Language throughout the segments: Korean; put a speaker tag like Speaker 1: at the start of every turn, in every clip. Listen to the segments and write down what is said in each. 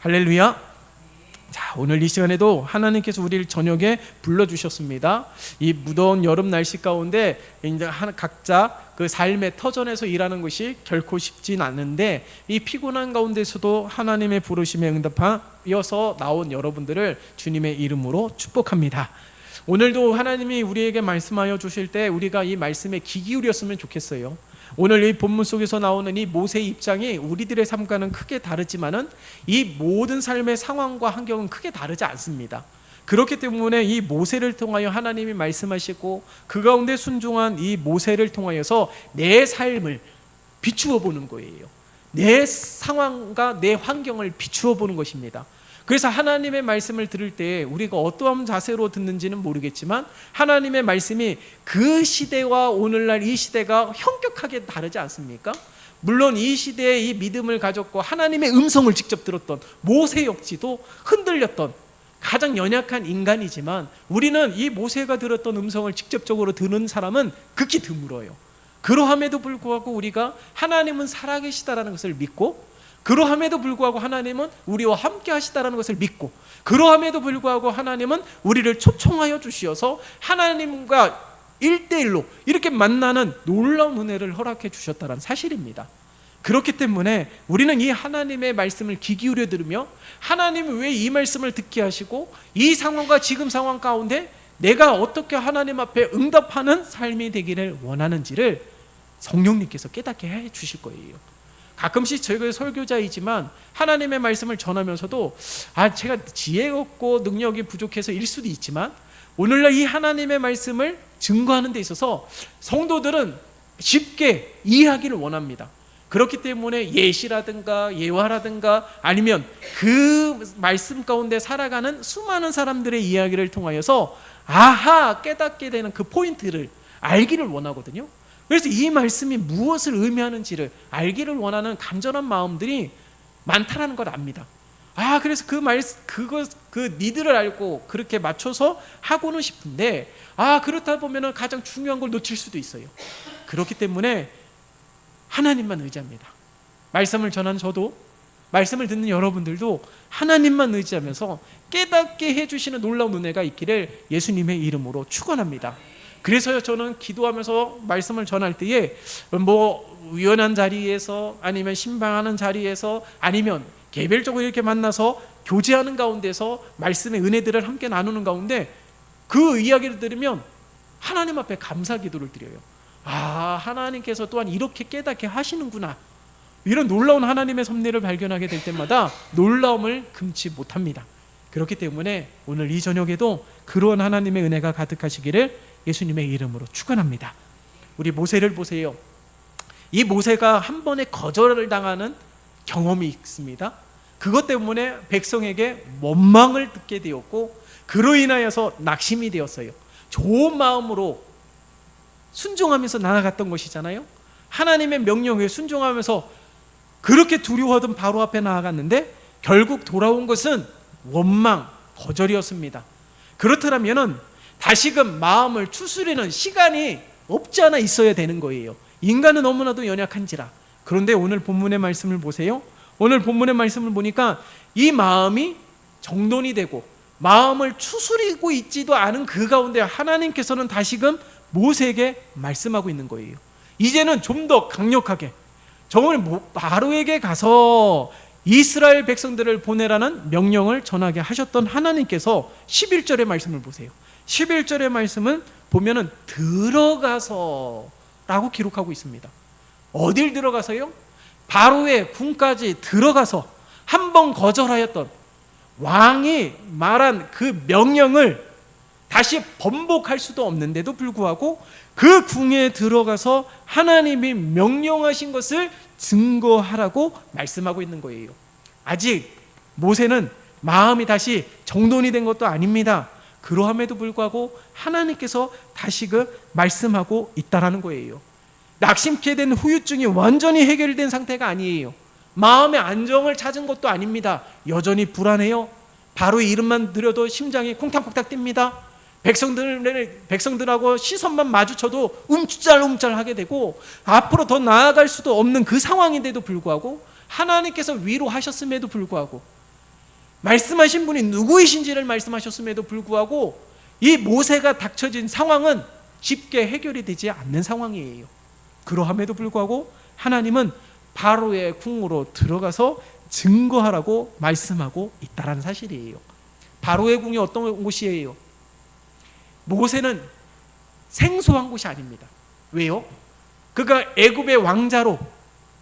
Speaker 1: 할렐루야. 자, 오늘 이 시간에도 하나님께서 우리를 저녁에 불러주셨습니다. 이 무더운 여름 날씨 가운데 이제 각자 그 삶의 터전에서 일하는 것이 결코 쉽진 않은데, 이 피곤한 가운데서도 하나님의 부르심에 응답하여서 나온 여러분들을 주님의 이름으로 축복합니다. 오늘도 하나님이 우리에게 말씀하여 주실 때 우리가 이 말씀에 귀 기울였으면 좋겠어요. 오늘 이 본문 속에서 나오는 이 모세의 입장이 우리들의 삶과는 크게 다르지만은 이 모든 삶의 상황과 환경은 크게 다르지 않습니다. 그렇기 때문에 이 모세를 통하여 하나님이 말씀하시고 그 가운데 순종한 이 모세를 통하여서 내 삶을 비추어 보는 거예요. 내 상황과 내 환경을 비추어 보는 것입니다. 그래서 하나님의 말씀을 들을 때 우리가 어떠한 자세로 듣는지는 모르겠지만 하나님의 말씀이 그 시대와 오늘날 이 시대가 현격하게 다르지 않습니까? 물론 이 시대에 이 믿음을 가졌고 하나님의 음성을 직접 들었던 모세 역시도 흔들렸던 가장 연약한 인간이지만, 우리는 이 모세가 들었던 음성을 직접적으로 듣는 사람은 극히 드물어요. 그러함에도 불구하고 우리가 하나님은 살아계시다라는 것을 믿고, 그러함에도 불구하고 하나님은 우리와 함께 하시다라는 것을 믿고, 그러함에도 불구하고 하나님은 우리를 초청하여 주시어서 하나님과 1대1로 이렇게 만나는 놀라운 은혜를 허락해 주셨다는 사실입니다. 그렇기 때문에 우리는 이 하나님의 말씀을 귀 기울여 들으며, 하나님이 왜 이 말씀을 듣게 하시고 이 상황과 지금 상황 가운데 내가 어떻게 하나님 앞에 응답하는 삶이 되기를 원하는지를 성령님께서 깨닫게 해 주실 거예요. 가끔씩 저희가 설교자이지만 하나님의 말씀을 전하면서도 제가 지혜가 없고 능력이 부족해서 일 수도 있지만, 오늘날 이 하나님의 말씀을 증거하는 데 있어서 성도들은 쉽게 이해하기를 원합니다. 그렇기 때문에 예시라든가 예화라든가 아니면 그 말씀 가운데 살아가는 수많은 사람들의 이야기를 통하여서 깨닫게 되는 그 포인트를 알기를 원하거든요. 그래서 이 말씀이 무엇을 의미하는지를 알기를 원하는 간절한 마음들이 많다라는 걸 압니다. 그래서 그 니들을 알고 그렇게 맞춰서 하고는 싶은데, 그렇다 보면은 가장 중요한 걸 놓칠 수도 있어요. 그렇기 때문에 하나님만 의지합니다. 말씀을 전하는 저도, 말씀을 듣는 여러분들도 하나님만 의지하면서 깨닫게 해주시는 놀라운 은혜가 있기를 예수님의 이름으로 축원합니다. 그래서요, 저는 기도하면서 말씀을 전할 때에 유연한 자리에서 아니면 신방하는 자리에서 아니면 개별적으로 이렇게 만나서 교제하는 가운데서 말씀의 은혜들을 함께 나누는 가운데 그 이야기를 들으면 하나님 앞에 감사 기도를 드려요. 하나님께서 또한 이렇게 깨닫게 하시는구나, 이런 놀라운 하나님의 섭리를 발견하게 될 때마다 놀라움을 금치 못합니다. 그렇기 때문에 오늘 이 저녁에도 그런 하나님의 은혜가 가득하시기를 예수님의 이름으로 축원합니다. 우리 모세를 보세요. 이 모세가 한 번에 거절을 당하는 경험이 있습니다. 그것 때문에 백성에게 원망을 듣게 되었고, 그로 인하여서 낙심이 되었어요. 좋은 마음으로 순종하면서 나아갔던 것이잖아요. 하나님의 명령에 순종하면서 그렇게 두려워하던 바로 앞에 나아갔는데 결국 돌아온 것은 원망, 거절이었습니다. 그렇다면 다시금 마음을 추스리는 시간이 없지 않아 있어야 되는 거예요. 인간은 너무나도 연약한지라. 그런데 오늘 본문의 말씀을 보세요. 오늘 본문의 말씀을 보니까 이 마음이 정돈이 되고 마음을 추스리고 있지도 않은 그 가운데 하나님께서는 다시금 모세에게 말씀하고 있는 거예요. 이제는 좀 더 강력하게 정말 바로에게 가서 이스라엘 백성들을 보내라는 명령을 전하게 하셨던 하나님께서 11절의 말씀을 보세요. 11절의 말씀은 보면은 들어가서 라고 기록하고 있습니다. 어딜 들어가서요? 바로의 궁까지 들어가서 한 번 거절하였던 왕이 말한 그 명령을 다시 번복할 수도 없는데도 불구하고 그 궁에 들어가서 하나님이 명령하신 것을 증거하라고 말씀하고 있는 거예요. 아직 모세는 마음이 다시 정돈이 된 것도 아닙니다. 그러함에도 불구하고 하나님께서 다시금 말씀하고 있다라는 거예요. 낙심케 된 후유증이 완전히 해결된 상태가 아니에요. 마음의 안정을 찾은 것도 아닙니다. 여전히 불안해요. 바로의 이름만 들여도 심장이 콩닥콩닥 뜁니다. 백성들하고 시선만 마주쳐도 움짤움짤하게 되고 앞으로 더 나아갈 수도 없는 그 상황인데도 불구하고 하나님께서 위로하셨음에도 불구하고 말씀하신 분이 누구이신지를 말씀하셨음에도 불구하고 이 모세가 닥쳐진 상황은 쉽게 해결이 되지 않는 상황이에요. 그러함에도 불구하고 하나님은 바로의 궁으로 들어가서 증거하라고 말씀하고 있다는 사실이에요. 바로의 궁이 어떤 곳이에요? 모세는 생소한 곳이 아닙니다. 왜요? 그가 애굽의 왕자로,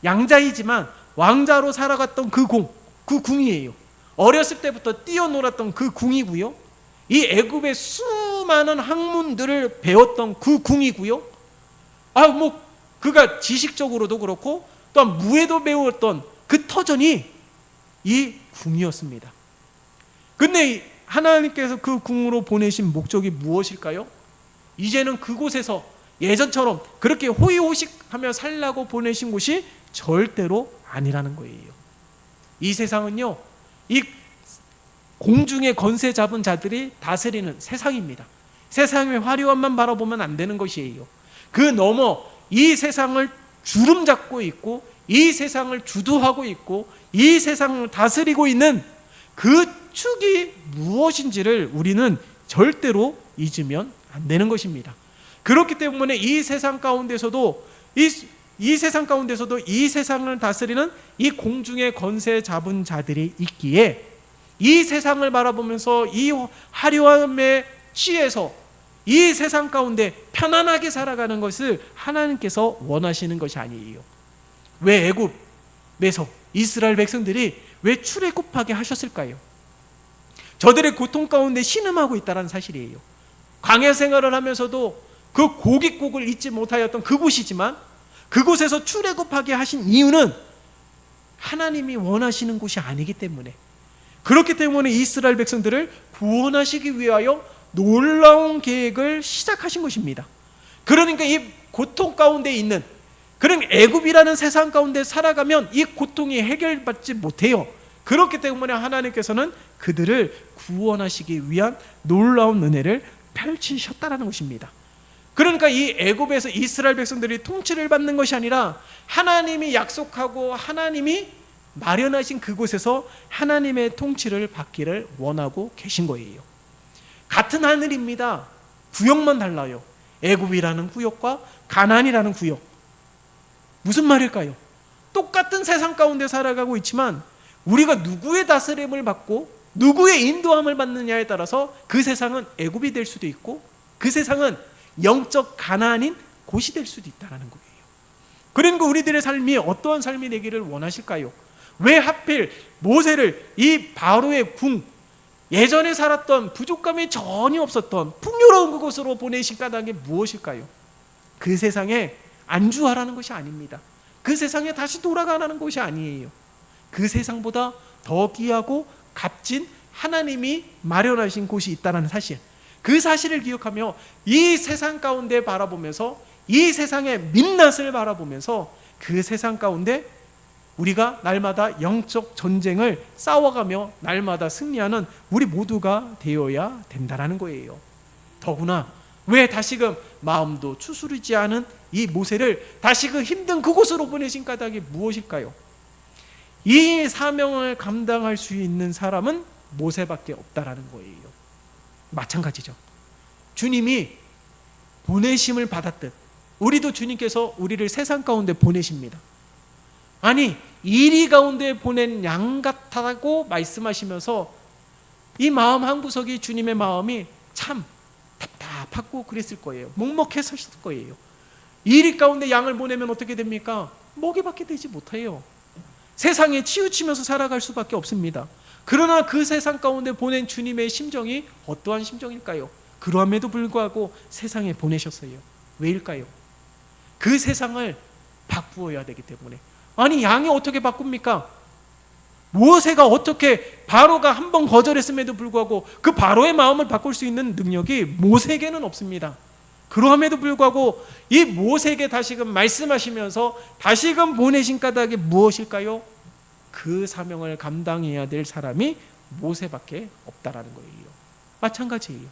Speaker 1: 양자이지만 왕자로 살아갔던 그 궁이에요. 어렸을 때부터 뛰어놀았던 그 궁이고요. 이 애굽의 수많은 학문들을 배웠던 그 궁이고요. 그가 지식적으로도 그렇고 또한 무예도 배웠던 그 터전이 이 궁이었습니다. 근데 하나님께서 그 궁으로 보내신 목적이 무엇일까요? 이제는 그곳에서 예전처럼 그렇게 호의호식하며 살라고 보내신 곳이 절대로 아니라는 거예요. 이 세상은요, 이 공중의 권세 잡은 자들이 다스리는 세상입니다. 세상의 화려함만 바라보면 안 되는 것이에요. 그 너머 이 세상을 주름잡고 있고 이 세상을 주도하고 있고 이 세상을 다스리고 있는 그 축이 무엇인지를 우리는 절대로 잊으면 안 되는 것입니다. 그렇기 때문에 이 세상 가운데서도 이 세상을 다스리는 이 공중의 권세 잡은 자들이 있기에 이 세상을 바라보면서 이 화려함에 취해서 이 세상 가운데 편안하게 살아가는 것을 하나님께서 원하시는 것이 아니에요. 왜 애굽에서 이스라엘 백성들이 왜 출애굽하게 하셨을까요? 저들의 고통 가운데 신음하고 있다는 사실이에요. 광야 생활을 하면서도 그 고깃국을 잊지 못하였던 그곳이지만 그곳에서 출애굽하게 하신 이유는 하나님이 원하시는 곳이 아니기 때문에, 그렇기 때문에 이스라엘 백성들을 구원하시기 위하여 놀라운 계획을 시작하신 것입니다. 그러니까 이 고통 가운데 있는, 그런 애굽이라는 세상 가운데 살아가면 이 고통이 해결받지 못해요. 그렇기 때문에 하나님께서는 그들을 구원하시기 위한 놀라운 은혜를 펼치셨다라는 것입니다. 그러니까 이 애굽에서 이스라엘 백성들이 통치를 받는 것이 아니라 하나님이 약속하고 하나님이 마련하신 그곳에서 하나님의 통치를 받기를 원하고 계신 거예요. 같은 하늘입니다. 구역만 달라요. 애굽이라는 구역과 가나안이라는 구역. 무슨 말일까요? 똑같은 세상 가운데 살아가고 있지만 우리가 누구의 다스림을 받고 누구의 인도함을 받느냐에 따라서 그 세상은 애굽이 될 수도 있고 그 세상은 영적 가나안인 곳이 될 수도 있다는 거예요. 그러니까 우리들의 삶이 어떠한 삶이 되기를 원하실까요? 왜 하필 모세를 이 바로의 궁, 예전에 살았던 부족감이 전혀 없었던 풍요로운 그곳으로 보내신 까닭이 무엇일까요? 그 세상에 안주하라는 것이 아닙니다. 그 세상에 다시 돌아가라는 것이 아니에요. 그 세상보다 더 귀하고 값진 하나님이 마련하신 곳이 있다는 사실, 그 사실을 기억하며 이 세상 가운데 바라보면서 이 세상의 민낯을 바라보면서 그 세상 가운데 우리가 날마다 영적 전쟁을 싸워가며 날마다 승리하는 우리 모두가 되어야 된다는 거예요. 더구나 왜 다시금 마음도 추스르지 않은 이 모세를 다시금 힘든 그곳으로 보내신 까닭이 무엇일까요? 이 사명을 감당할 수 있는 사람은 모세밖에 없다라는 거예요. 마찬가지죠. 주님이 보내심을 받았듯 우리도 주님께서 우리를 세상 가운데 보내십니다. 아니, 이리 가운데 보낸 양 같다고 말씀하시면서 이 마음 한 구석이 주님의 마음이 참 답답하고 그랬을 거예요. 먹먹했을 거예요. 이리 가운데 양을 보내면 어떻게 됩니까? 먹이밖에 되지 못해요. 세상에 치우치면서 살아갈 수밖에 없습니다. 그러나 그 세상 가운데 보낸 주님의 심정이 어떠한 심정일까요? 그럼에도 불구하고 세상에 보내셨어요. 왜일까요? 그 세상을 바꾸어야 되기 때문에. 아니, 양이 어떻게 바꿉니까? 모세가 어떻게, 바로가 한 번 거절했음에도 불구하고 그 바로의 마음을 바꿀 수 있는 능력이 모세에게는 없습니다. 그럼에도 불구하고 이 모세에게 다시금 말씀하시면서 다시금 보내신 까닭이 무엇일까요? 그 사명을 감당해야 될 사람이 모세밖에 없다라는 거예요. 마찬가지예요.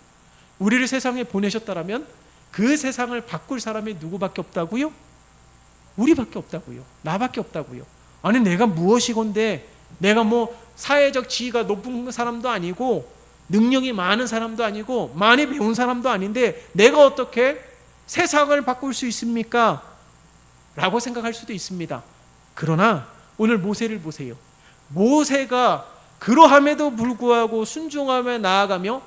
Speaker 1: 우리를 세상에 보내셨다라면 그 세상을 바꿀 사람이 누구밖에 없다고요? 우리밖에 없다고요. 나밖에 없다고요. 아니, 내가 무엇이건데 내가 뭐 사회적 지위가 높은 사람도 아니고 능력이 많은 사람도 아니고 많이 배운 사람도 아닌데 내가 어떻게 세상을 바꿀 수 있습니까? 라고 생각할 수도 있습니다. 그러나 오늘 모세를 보세요. 모세가 그러함에도 불구하고 순종하며 나아가며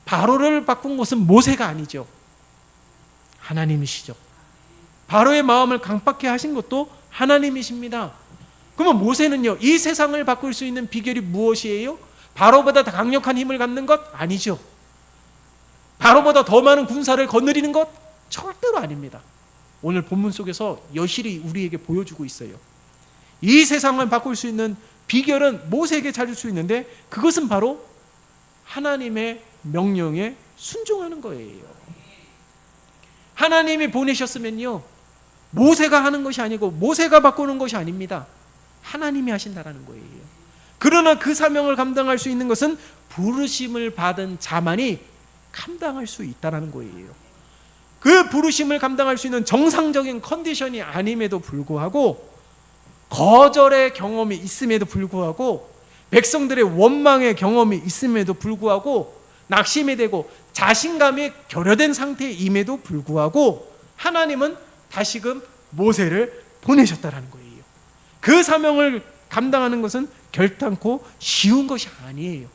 Speaker 1: 바로를 바꾼 것은 모세가 아니죠. 하나님이시죠. 바로의 마음을 강팍해 하신 것도 하나님이십니다. 그러면 모세는요, 이 세상을 바꿀 수 있는 비결이 무엇이에요? 바로보다 더 강력한 힘을 갖는 것? 아니죠. 바로보다 더 많은 군사를 거느리는 것? 절대로 아닙니다. 오늘 본문 속에서 여실히 우리에게 보여주고 있어요. 이 세상을 바꿀 수 있는 비결은 모세에게 찾을 수 있는데 그것은 바로 하나님의 명령에 순종하는 거예요. 하나님이 보내셨으면요, 모세가 하는 것이 아니고 모세가 바꾸는 것이 아닙니다. 하나님이 하신다라는 거예요. 그러나 그 사명을 감당할 수 있는 것은 부르심을 받은 자만이 감당할 수 있다는 거예요. 그 부르심을 감당할 수 있는 정상적인 컨디션이 아님에도 불구하고, 거절의 경험이 있음에도 불구하고, 백성들의 원망의 경험이 있음에도 불구하고, 낙심이 되고 자신감이 결여된 상태임에도 불구하고 하나님은 다시금 모세를 보내셨다는 거예요. 그 사명을 감당하는 것은 결단코 쉬운 것이 아니에요.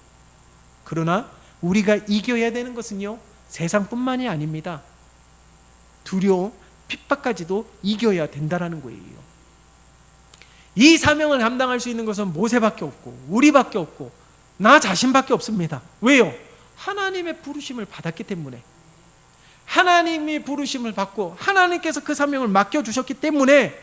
Speaker 1: 그러나 우리가 이겨야 되는 것은요, 세상뿐만이 아닙니다. 두려움, 핍박까지도 이겨야 된다는 거예요. 이 사명을 감당할 수 있는 것은 모세밖에 없고 우리밖에 없고 나 자신밖에 없습니다. 왜요? 하나님의 부르심을 받았기 때문에, 하나님이 부르심을 받고 하나님께서 그 사명을 맡겨주셨기 때문에,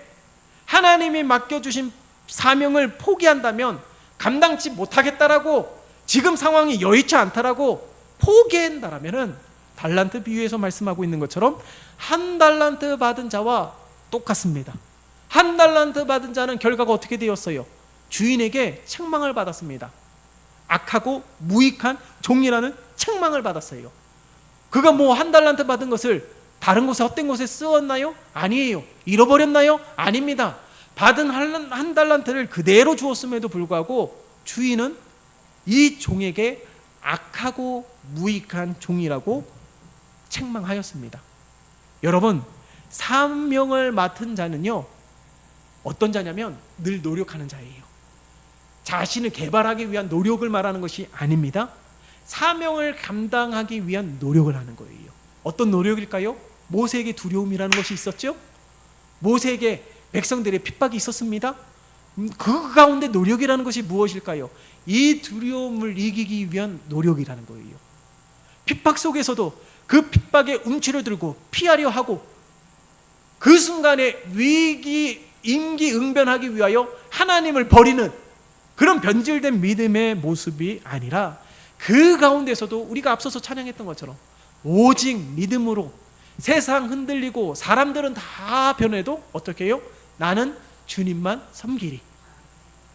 Speaker 1: 하나님이 맡겨주신 사명을 포기한다면, 감당치 못하겠다라고, 지금 상황이 여의치 않다라고 포기한다라면, 달란트 비유에서 말씀하고 있는 것처럼 한 달란트 받은 자와 똑같습니다. 한 달란트 받은 자는 결과가 어떻게 되었어요? 주인에게 책망을 받았습니다. 악하고 무익한 종이라는 책망을 받았어요. 그가 뭐 한 달란트 받은 것을 다른 곳에 헛된 곳에 쓰었나요? 아니에요. 잃어버렸나요? 아닙니다. 받은 한 달란트를 그대로 주었음에도 불구하고 주인은 이 종에게 악하고 무익한 종이라고 책망하였습니다. 여러분, 사명을 맡은 자는요, 어떤 자냐면 늘 노력하는 자예요. 자신을 개발하기 위한 노력을 말하는 것이 아닙니다. 사명을 감당하기 위한 노력을 하는 거예요. 어떤 노력일까요? 모세에게 두려움이라는 것이 있었죠. 모세에게 백성들의 핍박이 있었습니다. 그 가운데 노력이라는 것이 무엇일까요? 이 두려움을 이기기 위한 노력이라는 거예요. 핍박 속에서도 그 핍박에 움츠러들고 피하려 하고, 그 순간에 위기 임기응변하기 위하여 하나님을 버리는 그런 변질된 믿음의 모습이 아니라, 그 가운데서도 우리가 앞서서 찬양했던 것처럼 오직 믿음으로, 세상 흔들리고 사람들은 다 변해도 어떻게 해요? 나는 주님만 섬기리.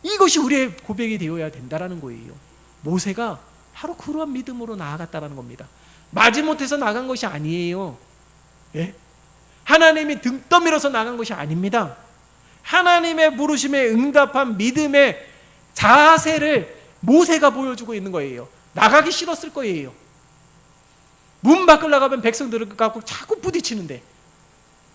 Speaker 1: 이것이 우리의 고백이 되어야 된다는 거예요. 모세가 바로 그러한 믿음으로 나아갔다는 겁니다. 마지못해서 나간 것이 아니에요. 예? 하나님이 등 떠밀어서 나간 것이 아닙니다. 하나님의 부르심에 응답한 믿음의 자세를 모세가 보여주고 있는 거예요. 나가기 싫었을 거예요. 문 밖을 나가면 백성들을 갖고 자꾸 부딪히는데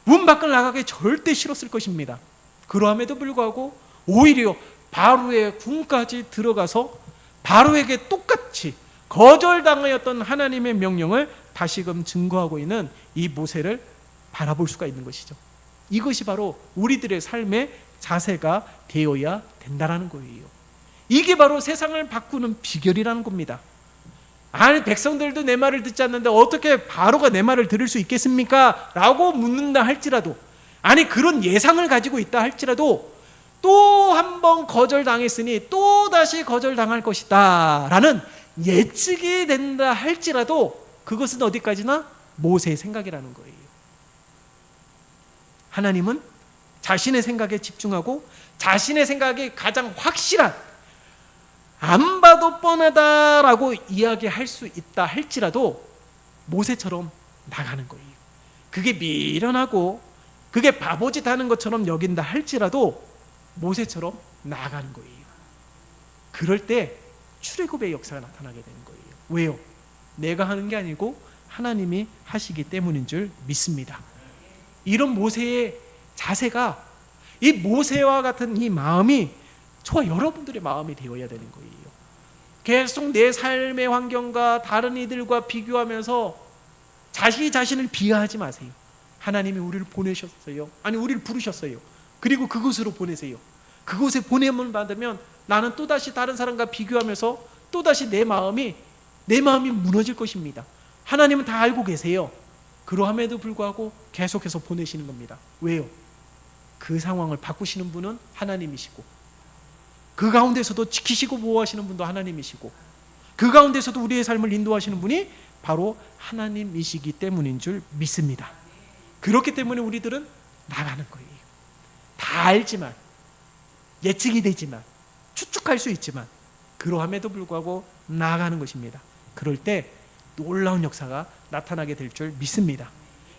Speaker 1: 문 밖을 나가기 절대 싫었을 것입니다. 그러함에도 불구하고 오히려 바로의 궁까지 들어가서 바로에게 똑같이 거절당하였던 하나님의 명령을 다시금 증거하고 있는 이 모세를 바라볼 수가 있는 것이죠. 이것이 바로 우리들의 삶의 자세가 되어야 된다는 거예요. 이게 바로 세상을 바꾸는 비결이라는 겁니다. 아니, 백성들도 내 말을 듣지 않는데 어떻게 바로가 내 말을 들을 수 있겠습니까? 라고 묻는다 할지라도, 아니 그런 예상을 가지고 있다 할지라도, 또 한 번 거절당했으니 또 다시 거절당할 것이다 라는 예측이 된다 할지라도, 그것은 어디까지나 모세의 생각이라는 거예요. 하나님은 자신의 생각에 집중하고 자신의 생각이 가장 확실한, 안 봐도 뻔하다라고 이야기할 수 있다 할지라도 모세처럼 나가는 거예요. 그게 미련하고 그게 바보짓 하는 것처럼 여긴다 할지라도 모세처럼 나아가는 거예요. 그럴 때 출애굽의 역사가 나타나게 되는 거예요. 왜요? 내가 하는 게 아니고 하나님이 하시기 때문인 줄 믿습니다. 이런 모세의 자세가, 이 모세와 같은 이 마음이 저와 여러분들의 마음이 되어야 되는 거예요. 계속 내 삶의 환경과 다른 이들과 비교하면서 자신을 비하하지 마세요. 하나님이 우리를 보내셨어요. 아니, 우리를 부르셨어요. 그리고 그곳으로 보내세요. 그곳에 보냄을 받으면 나는 또다시 다른 사람과 비교하면서 또다시 내 마음이 무너질 것입니다. 하나님은 다 알고 계세요. 그러함에도 불구하고 계속해서 보내시는 겁니다. 왜요? 그 상황을 바꾸시는 분은 하나님이시고, 그 가운데서도 지키시고 보호하시는 분도 하나님이시고, 그 가운데서도 우리의 삶을 인도하시는 분이 바로 하나님이시기 때문인 줄 믿습니다. 그렇기 때문에 우리들은 나가는 거예요. 다 알지만, 예측이 되지만, 추측할 수 있지만, 그러함에도 불구하고 나아가는 것입니다. 그럴 때 놀라운 역사가 나타나게 될 줄 믿습니다.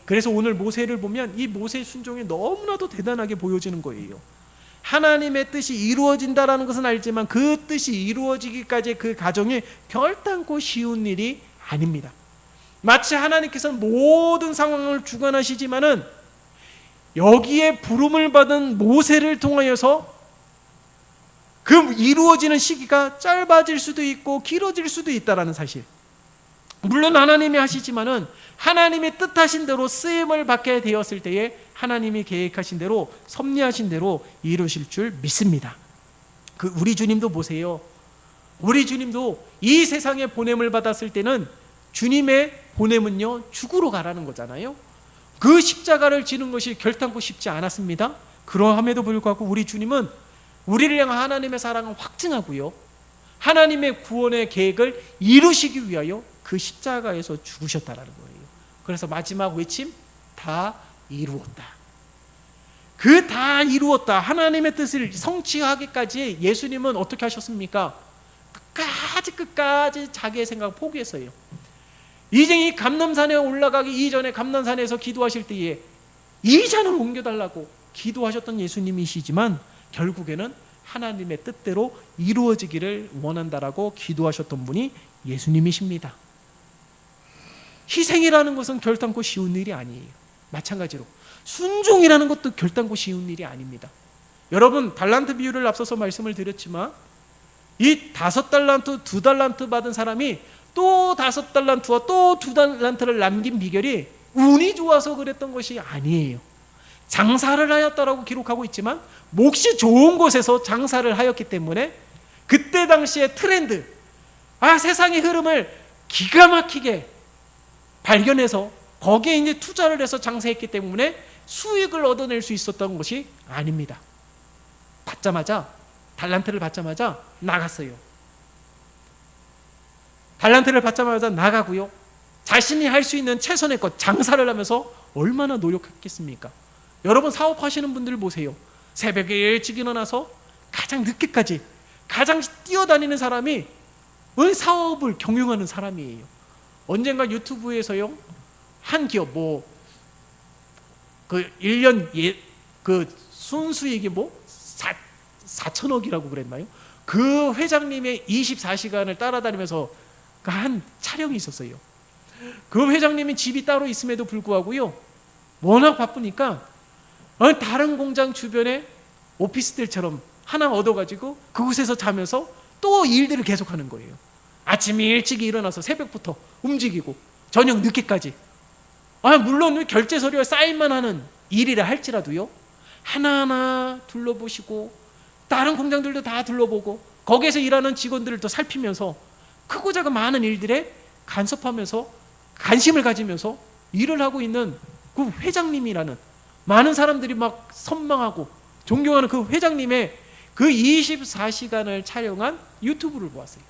Speaker 1: 그래서 오늘 모세를 보면 이 모세의 순종이 너무나도 대단하게 보여지는 거예요. 하나님의 뜻이 이루어진다라는 것은 알지만 그 뜻이 이루어지기까지의 그 과정이 결단코 쉬운 일이 아닙니다. 마치 하나님께서는 모든 상황을 주관하시지만은 여기에 부름을 받은 모세를 통하여서 그 이루어지는 시기가 짧아질 수도 있고 길어질 수도 있다라는 사실. 물론 하나님이 하시지만은 하나님이 뜻하신 대로 쓰임을 받게 되었을 때에 하나님이 계획하신 대로, 섭리하신 대로 이루실 줄 믿습니다. 우리 주님도 보세요. 우리 주님도 이 세상에 보냄을 받았을 때는 주님의 보냄은요, 죽으러 가라는 거잖아요. 그 십자가를 지는 것이 결단코 쉽지 않았습니다. 그러함에도 불구하고 우리 주님은 우리를 향한 하나님의 사랑을 확증하고요, 하나님의 구원의 계획을 이루시기 위하여 그 십자가에서 죽으셨다라는 거예요. 그래서 마지막 외침, 다 이루었다. 그 다 이루었다, 하나님의 뜻을 성취하기까지 예수님은 어떻게 하셨습니까? 끝까지 자기의 생각을 포기했어요. 이제 이 감람산에 올라가기 이전에 감람산에서 기도하실 때에 이 잔을 옮겨달라고 기도하셨던 예수님이시지만 결국에는 하나님의 뜻대로 이루어지기를 원한다라고 기도하셨던 분이 예수님이십니다. 희생이라는 것은 결단코 쉬운 일이 아니에요. 마찬가지로 순종이라는 것도 결단코 쉬운 일이 아닙니다. 여러분, 달란트 비유를 앞서서 말씀을 드렸지만 이 5달란트, 2달란트 받은 사람이 또 5달란트와 또 2달란트를 남긴 비결이 운이 좋아서 그랬던 것이 아니에요. 장사를 하였다라고 기록하고 있지만 몫이 좋은 곳에서 장사를 하였기 때문에 그때 당시의 트렌드, 세상의 흐름을 기가 막히게 발견해서 거기에 이제 투자를 해서 장사했기 때문에 수익을 얻어낼 수 있었던 것이 아닙니다. 달란트를 받자마자 나갔어요. 달란트를 받자마자 나가고요, 자신이 할 수 있는 최선의 것, 장사를 하면서 얼마나 노력했겠습니까? 여러분, 사업하시는 분들 보세요. 새벽에 일찍 일어나서 가장 늦게까지 가장 뛰어다니는 사람이 사업을 경영하는 사람이에요. 언젠가 유튜브에서요, 한 기업 그 1년 그 순수익이 4천억이라고 그랬나요? 그 회장님의 24시간을 따라다니면서 한 촬영이 있었어요. 그 회장님이 집이 따로 있음에도 불구하고요, 워낙 바쁘니까 다른 공장 주변에 오피스텔처럼 하나 얻어가지고 그곳에서 자면서 또 일들을 계속하는 거예요. 아침에 일찍 일어나서 새벽부터 움직이고 저녁 늦게까지. 물론 결제 서류에 사인만 하는 일이라 할지라도요, 하나하나 둘러보시고 다른 공장들도 다 둘러보고 거기에서 일하는 직원들을 또 살피면서 크고 작은 많은 일들에 간섭하면서 관심을 가지면서 일을 하고 있는 그 회장님이라는, 많은 사람들이 막 선망하고 존경하는 그 회장님의 그 24시간을 촬영한 유튜브를 보았어요.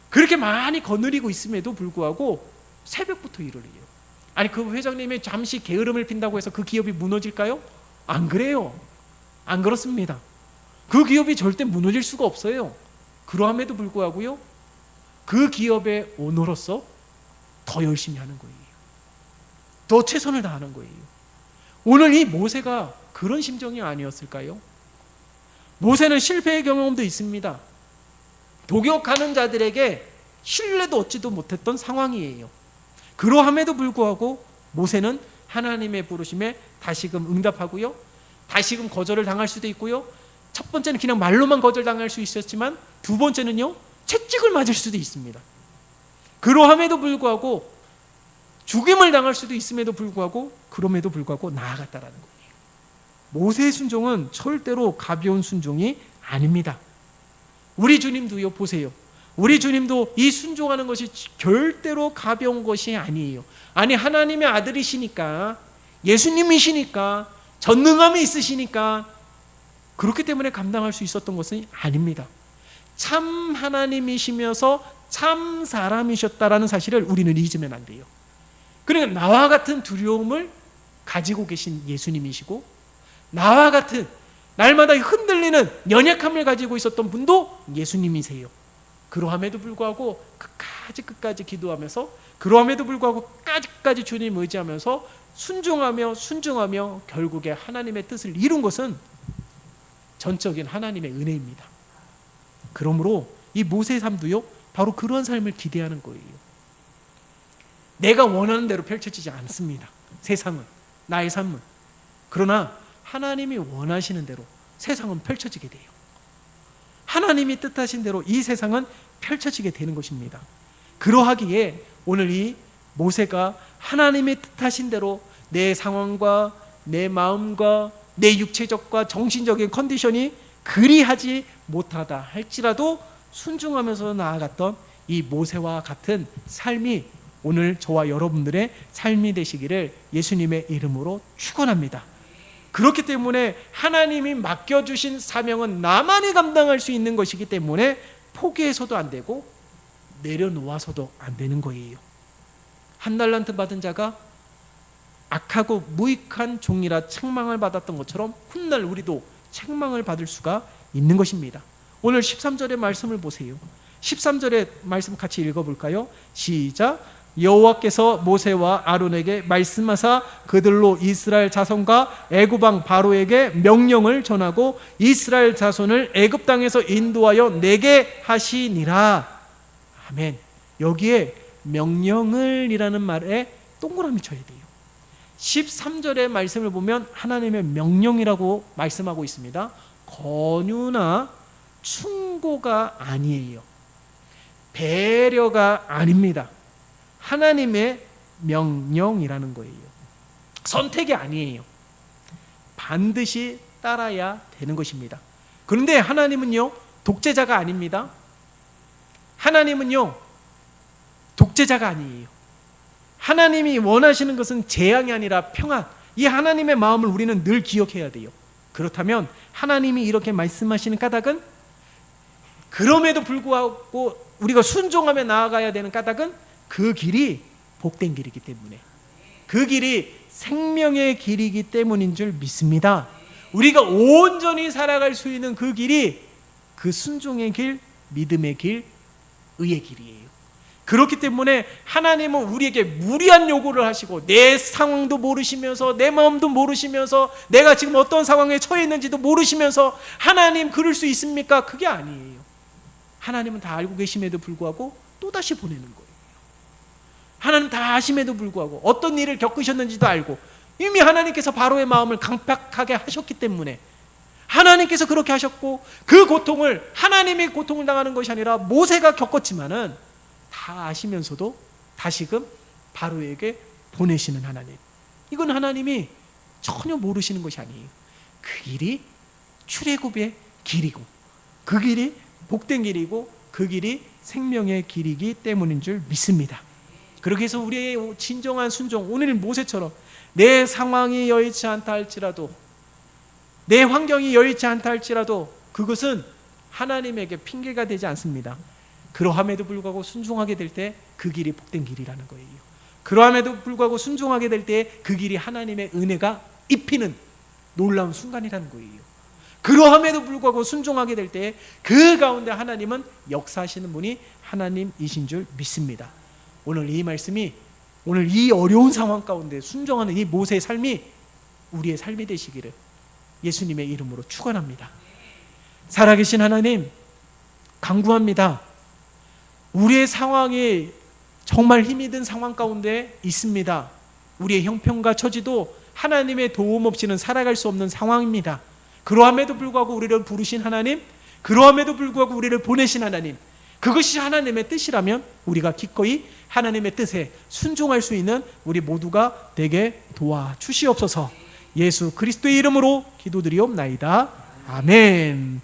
Speaker 1: 그렇게 많이 거느리고 있음에도 불구하고 새벽부터 일을 해요. 그 회장님이 잠시 게으름을 핀다고 해서 그 기업이 무너질까요? 안 그래요. 안 그렇습니다. 그 기업이 절대 무너질 수가 없어요. 그러함에도 불구하고요, 그 기업의 오너로서 더 열심히 하는 거예요. 더 최선을 다하는 거예요. 오늘 이 모세가 그런 심정이 아니었을까요? 모세는 실패의 경험도 있습니다. 도격하는 자들에게 신뢰도 얻지도 못했던 상황이에요. 그러함에도 불구하고 모세는 하나님의 부르심에 다시금 응답하고요, 다시금 거절을 당할 수도 있고요, 첫 번째는 그냥 말로만 거절당할 수 있었지만 두 번째는요, 채찍을 맞을 수도 있습니다. 그러함에도 불구하고 죽임을 당할 수도 있음에도 불구하고 그럼에도 불구하고 나아갔다라는 거예요. 모세의 순종은 절대로 가벼운 순종이 아닙니다. 우리 주님도요, 보세요. 우리 주님도 이 순종하는 것이 절대로 가벼운 것이 아니에요. 아니, 하나님의 아들이시니까, 예수님이시니까, 전능함이 있으시니까 그렇기 때문에 감당할 수 있었던 것은 아닙니다. 참 하나님이시면서 참 사람이셨다라는 사실을 우리는 잊으면 안 돼요. 그러니까 나와 같은 두려움을 가지고 계신 예수님이시고, 나와 같은 날마다 흔들리는 연약함을 가지고 있었던 분도 예수님이세요. 그러함에도 불구하고 끝까지 기도하면서, 그러함에도 불구하고 끝까지 주님 의지하면서 순종하며 결국에 하나님의 뜻을 이룬 것은 전적인 하나님의 은혜입니다. 그러므로 이 모세의 삶도요, 바로 그런 삶을 기대하는 거예요. 내가 원하는 대로 펼쳐지지 않습니다. 세상은, 나의 삶은. 그러나 하나님이 원하시는 대로 세상은 펼쳐지게 돼요. 하나님이 뜻하신 대로 이 세상은 펼쳐지게 되는 것입니다. 그러하기에 오늘 이 모세가 하나님의 뜻하신 대로 내 상황과 내 마음과 내 육체적과 정신적인 컨디션이 그리하지 못하다 할지라도 순종하면서 나아갔던 이 모세와 같은 삶이 오늘 저와 여러분들의 삶이 되시기를 예수님의 이름으로 축원합니다. 그렇기 때문에 하나님이 맡겨주신 사명은 나만이 감당할 수 있는 것이기 때문에 포기해서도 안 되고 내려놓아서도 안 되는 거예요. 한 달란트 받은 자가 악하고 무익한 종이라 책망을 받았던 것처럼 훗날 우리도 책망을 받을 수가 있는 것입니다. 오늘 13절의 말씀을 보세요. 13절의 말씀 같이 읽어볼까요? 시작. 여호와께서 모세와 아론에게 말씀하사 그들로 이스라엘 자손과 애굽 왕 바로에게 명령을 전하고 이스라엘 자손을 애굽 땅에서 인도하여 내게 하시니라. 아멘. 여기에 명령을 이라는 말에 동그라미 쳐야 돼요. 13절의 말씀을 보면 하나님의 명령이라고 말씀하고 있습니다. 권유나 충고가 아니에요. 배려가 아닙니다. 하나님의 명령이라는 거예요. 선택이 아니에요. 반드시 따라야 되는 것입니다. 그런데 하나님은요, 독재자가 아닙니다. 하나님은요, 독재자가 아니에요. 하나님이 원하시는 것은 재앙이 아니라 평안. 이 하나님의 마음을 우리는 늘 기억해야 돼요. 그렇다면 하나님이 이렇게 말씀하시는 까닭은, 그럼에도 불구하고 우리가 순종하며 나아가야 되는 까닭은 그 길이 복된 길이기 때문에, 그 길이 생명의 길이기 때문인 줄 믿습니다. 우리가 온전히 살아갈 수 있는 그 길이 그 순종의 길, 믿음의 길, 의의 길이에요. 그렇기 때문에 하나님은 우리에게 무리한 요구를 하시고, 내 상황도 모르시면서, 내 마음도 모르시면서, 내가 지금 어떤 상황에 처해 있는지도 모르시면서 하나님 그럴 수 있습니까? 그게 아니에요. 하나님은 다 알고 계심에도 불구하고 또다시 보내는 거예요. 하나님 다 아심에도 불구하고 어떤 일을 겪으셨는지도 알고 이미 하나님께서 바로의 마음을 강팍하게 하셨기 때문에 하나님께서 그렇게 하셨고, 그 고통을, 하나님이 고통을 당하는 것이 아니라 모세가 겪었지만은 다 아시면서도 다시금 바로에게 보내시는 하나님. 이건 하나님이 전혀 모르시는 것이 아니에요. 그 길이 출애굽의 길이고, 그 길이 복된 길이고, 그 길이 생명의 길이기 때문인 줄 믿습니다. 그렇게 해서 우리의 진정한 순종, 오늘 모세처럼 내 상황이 여의치 않다 할지라도, 내 환경이 여의치 않다 할지라도 그것은 하나님에게 핑계가 되지 않습니다. 그러함에도 불구하고 순종하게 될 때 그 길이 복된 길이라는 거예요. 그러함에도 불구하고 순종하게 될 때 그 길이 하나님의 은혜가 입히는 놀라운 순간이라는 거예요. 그러함에도 불구하고 순종하게 될 때 그 가운데 하나님은 역사하시는 분이 하나님이신 줄 믿습니다. 오늘 이 말씀이, 오늘 이 어려운 상황 가운데 순종하는 이 모세의 삶이 우리의 삶이 되시기를 예수님의 이름으로 축원합니다. 살아계신 하나님, 간구합니다. 우리의 상황이 정말 힘이 든 상황 가운데 있습니다. 우리의 형편과 처지도 하나님의 도움 없이는 살아갈 수 없는 상황입니다. 그러함에도 불구하고 우리를 부르신 하나님, 그러함에도 불구하고 우리를 보내신 하나님, 그것이 하나님의 뜻이라면 우리가 기꺼이 하나님의 뜻에 순종할 수 있는 우리 모두가 되게 도와주시옵소서. 예수 그리스도의 이름으로 기도드리옵나이다. 아멘.